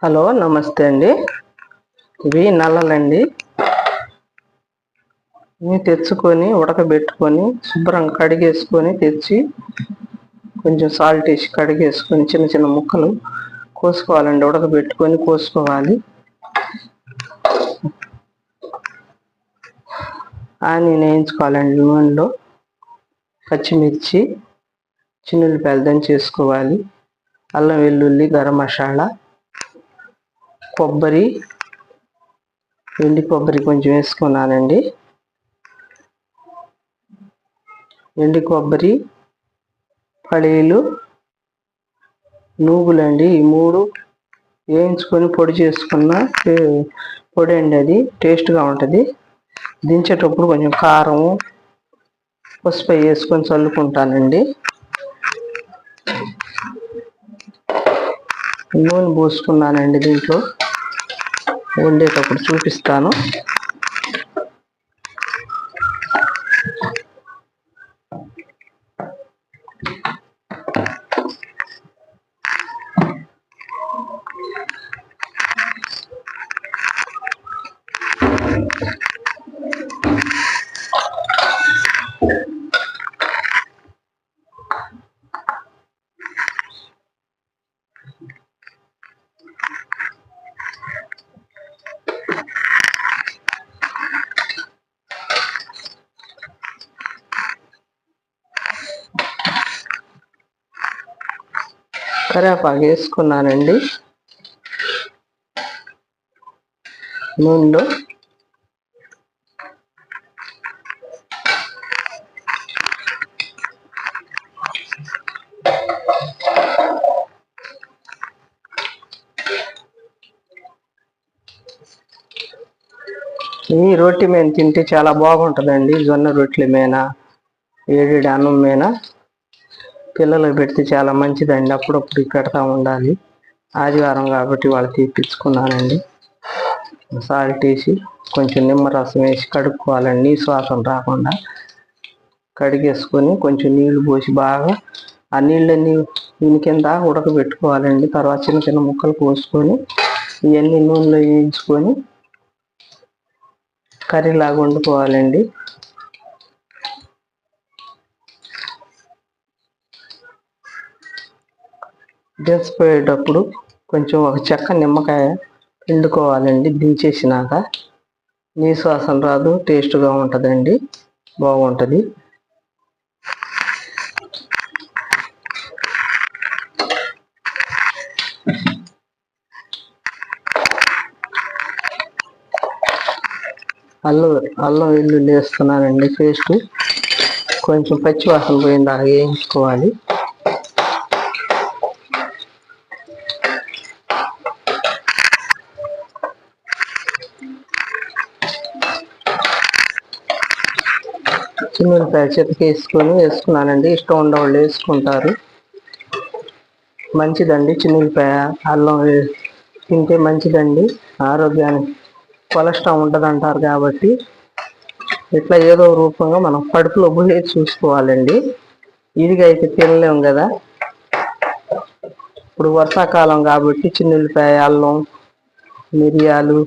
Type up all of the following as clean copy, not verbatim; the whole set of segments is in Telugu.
హలో, నమస్తే అండి. ఇవి నల్లలండి. ఇవి తెచ్చుకొని ఉడకబెట్టుకొని శుభ్రంగా కడిగేసుకొని తెచ్చి కొంచెం సాల్ట్ వేసి కడిగేసుకొని చిన్న చిన్న ముక్కలు కోసుకోవాలండి. ఉడకబెట్టుకొని కోసుకోవాలి. ఆనియన్ వేయించుకోవాలండి నూనెలో. పచ్చిమిర్చి, చిన్నుల్లిపాయలు దంచేసుకోవాలి. అల్లం వెల్లుల్లి, గరం మసాలా, కొబ్బరి, ఎండి కొబ్బరి కొంచెం వేసుకున్నానండి. ఎండి కొబ్బరి, పల్లీలు, నువ్వులండి. ఈ మూడు వేయించుకొని పొడి చేసుకున్న పొడి అండి. అది టేస్ట్గా ఉంటుంది. దించేటప్పుడు కొంచెం కారం, పసుపు వేసుకొని చల్లుకుంటానండి. నూనె పోసుకున్నానండి. దీంట్లో వండేటప్పుడు చూపిస్తాను. కరివేపాకు వేసుకున్నానండి నూనెలో. ఈ రొట్టె మీద తింటే చాలా బాగుంటుందండి. జొన్న రొట్టెల మీద, వేడి అన్నం మీద పిల్లలకు పెడితే చాలా మంచిదండి. అప్పుడప్పుడు పెడతా ఉండాలి. ఆదివారం కాబట్టి వాళ్ళు తీపిచ్చుకున్నానండి. సాల్ట్ వేసి కొంచెం నిమ్మరసం వేసి కడుక్కోవాలండి. నీసు వాసన రాకుండా కడిగేసుకొని కొంచెం నీళ్లు పోసి బాగా ఆ నీళ్ళన్నీ దీని కింద ఉడకబెట్టుకోవాలండి. తర్వాత చిన్న చిన్న ముక్కలు పోసుకొని ఇవన్నీ నూనెలో వేయించుకొని కర్రీలాగా వండుకోవాలండి. దించిపోయేటప్పుడు కొంచెం ఒక చెక్క నిమ్మకాయ పిండుకోవాలండి. దించేసినాక నీసు వాసన రాదు, టేస్ట్గా ఉంటుందండి. బాగుంటుంది. అల్లం వెల్లుల్లి వేస్తున్నానండి పేస్ట్. కొంచెం పచ్చి వాసన పోయిందాక వేయించుకోవాలి. చిన్నపాయ వేసుకున్నానండి. ఇష్టం ఉండేవాళ్ళు వేసుకుంటారు. మంచిదండి చిన్నపాయ అల్లం తింటే మంచిదండి ఆరోగ్యానికి. కొలెస్ట్రాల్ ఉంటుంది అంటారు కాబట్టి ఇట్లా ఏదో రూపంగా మనం కడుపులో పోయేది చూసుకోవాలండి. ఇదిగా అయితే తినలేము కదా. ఇప్పుడు వర్షాకాలం కాబట్టి చిన్నుల్లిపాయ, అల్లం, మిరియాలు,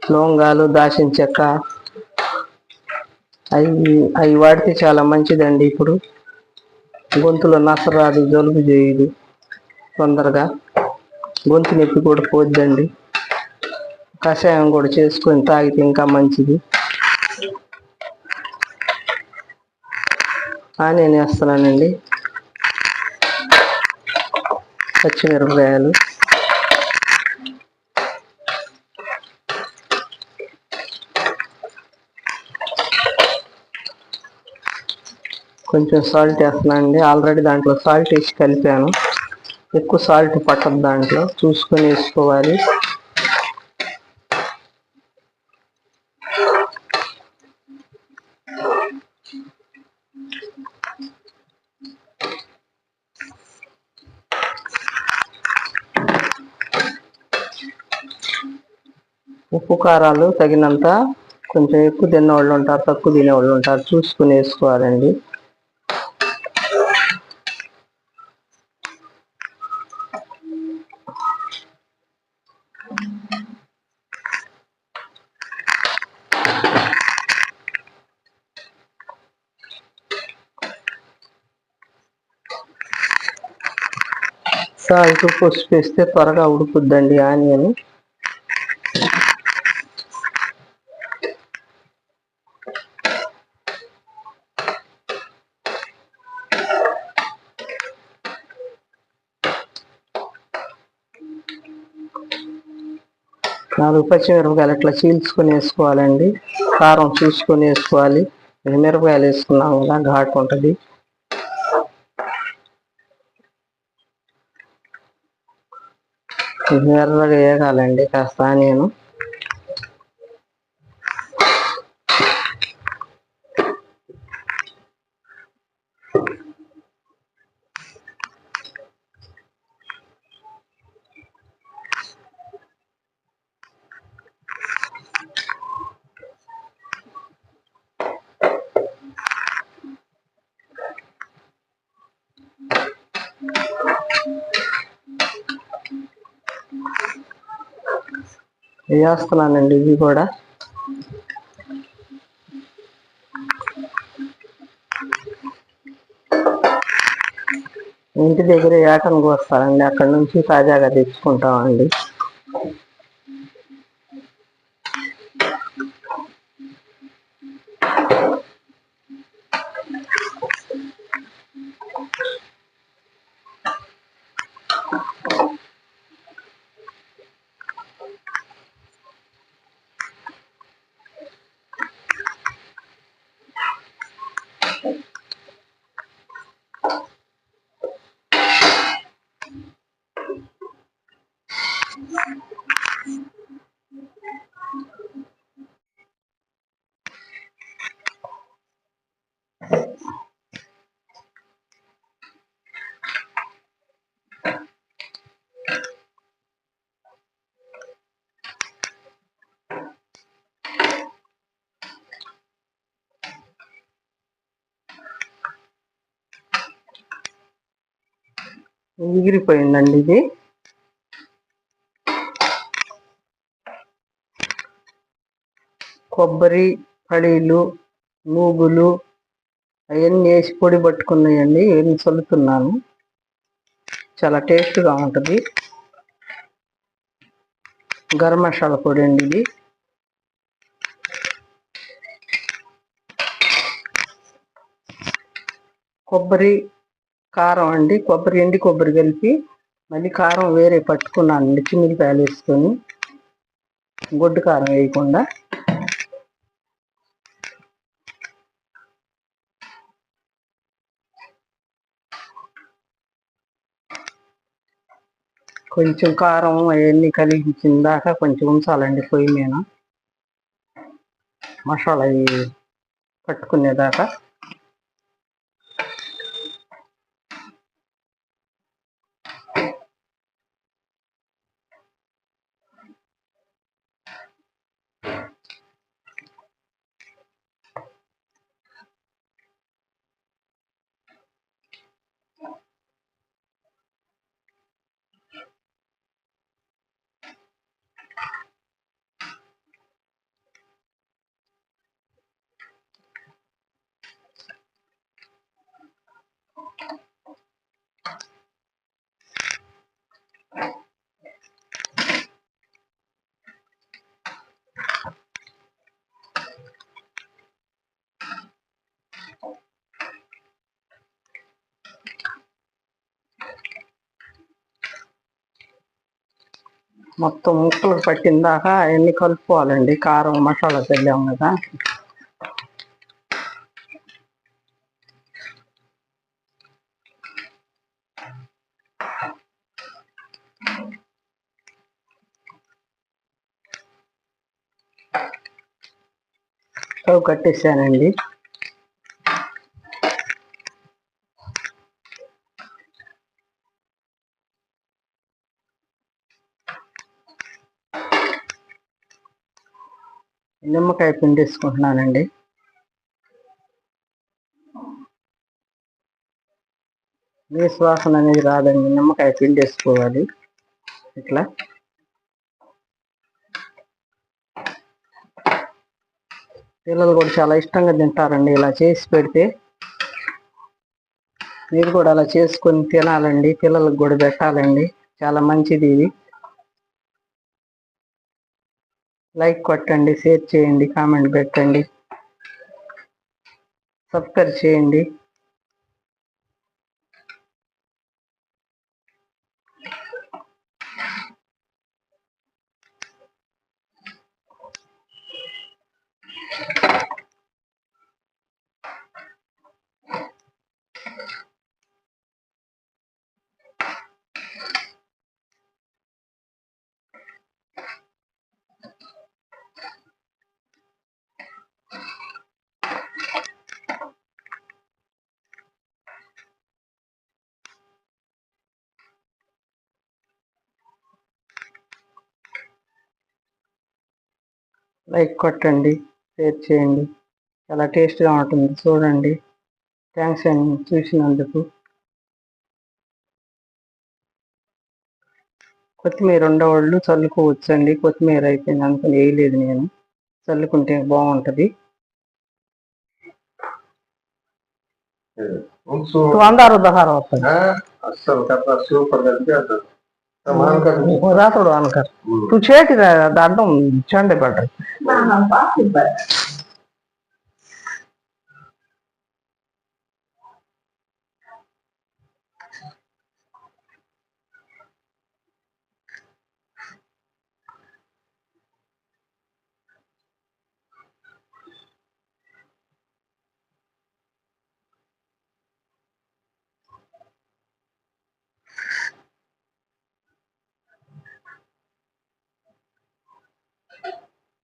లవంగాలు, దాల్చిన చెక్క అవి వాడితే చాలా మంచిదండి. ఇప్పుడు గొంతులో నసరాదు, జలుబు చేయదు, తొందరగా గొంతు నొప్పి కూడా పోద్దండి. కషాయం కూడా చేసుకొని తాగితే ఇంకా మంచిది. ఆనియన్ వేస్తున్నానండి, పచ్చిమిరపకాయలు, కొంచెం సాల్ట్ వేస్తున్నానండి. ఆల్రెడీ దాంట్లో సాల్ట్ వేసి కలిపాను. ఎక్కువ సాల్ట్ పట్టదు, దాంట్లో చూసుకొని వేసుకోవాలి. ఉప్పు కారాలు తగినంత, కొంచెం ఎక్కువ తినేవాళ్ళు ఉంటారు, తక్కువ తినేవాళ్ళు ఉంటారు, చూసుకుని వేసుకోవాలండి. సాల్ట్ పసుపు వేస్తే త్వరగా ఉడుకుద్దండి ఆనియన్. నాలుగు పచ్చిమిరపకాయలు ఇట్లా చీల్చుకొని వేసుకోవాలండి. కారం చూసుకొని వేసుకోవాలి. మిరపకాయలు వేసుకున్నాం కదా, ఘాటు ఉంటుంది. ఎర్రగా వేగాలండి కాస్త ఆనియన్. వేస్తున్నానండి ఇవి కూడా. ఇంటి దగ్గర ఏటను కోస్తారండి, అక్కడ నుంచి తాజాగా తెచ్చుకుంటామండి. ఎగిరిపోయిందండి ఇది. కొబ్బరి, పల్లీలు, నూగులు అవన్నీ వేసి పొడి పట్టుకున్నాయండి. ఏమి చల్లుతున్నాను. చాలా టేస్ట్గా ఉంటుంది. గరం మసాలా పొడి అండి ఇది. కొబ్బరి, కారం అండి. కొబ్బరి, ఎండి కొబ్బరి కలిపి మళ్ళీ కారం వేరే పట్టుకున్నానండి, చిన్నిపాయలు వేసుకొని, గొడ్డు కారం వేయకుండా. కొంచెం కారం అవన్నీ కలిగించిన దాకా కొంచెం ఉంచాలండి పొయ్యి మీద, మసాలా పట్టుకునేదాకా. మొత్తం ముక్కలు పట్టిన దాకా అవన్నీ కలుపుకోవాలండి. కారం మసాలా చల్లాం కదా. స్టవ్ కట్టేసానండి. నిమ్మకాయ పిండి వేసుకుంటున్నానండి. నీసు వాసన అనేది రాదండి, నిమ్మకాయ పిండి వేసుకోవాలి. ఇట్లా పిల్లలు కూడా చాలా ఇష్టంగా తింటారండి ఇలా చేసి పెడితే. మీరు కూడా అలా చేసుకొని తినాలండి, పిల్లలకు కూడా పెట్టాలండి. చాలా మంచిది ఇది. లైక్ కొట్టండి, షేర్ చేయండి, కామెంట్ పెట్టండి, సబ్స్క్రైబ్ చేయండి. లైక్ కొట్టండి, షేర్ చేయండి. చాలా టేస్ట్గా ఉంటుంది, చూడండి. థ్యాంక్స్ అండి చూసినందుకు. కొత్తిమీర ఉండేవాళ్ళు చల్లుకోవచ్చండి. కొత్తిమీర అయిపోయింది అనుకుని వేయలేదు నేను, చల్లుకుంటే బాగుంటుంది. अंधार दहार होता है असल का सुपर रातोड़ अनकर तू चेटी दांटो चंडे पड़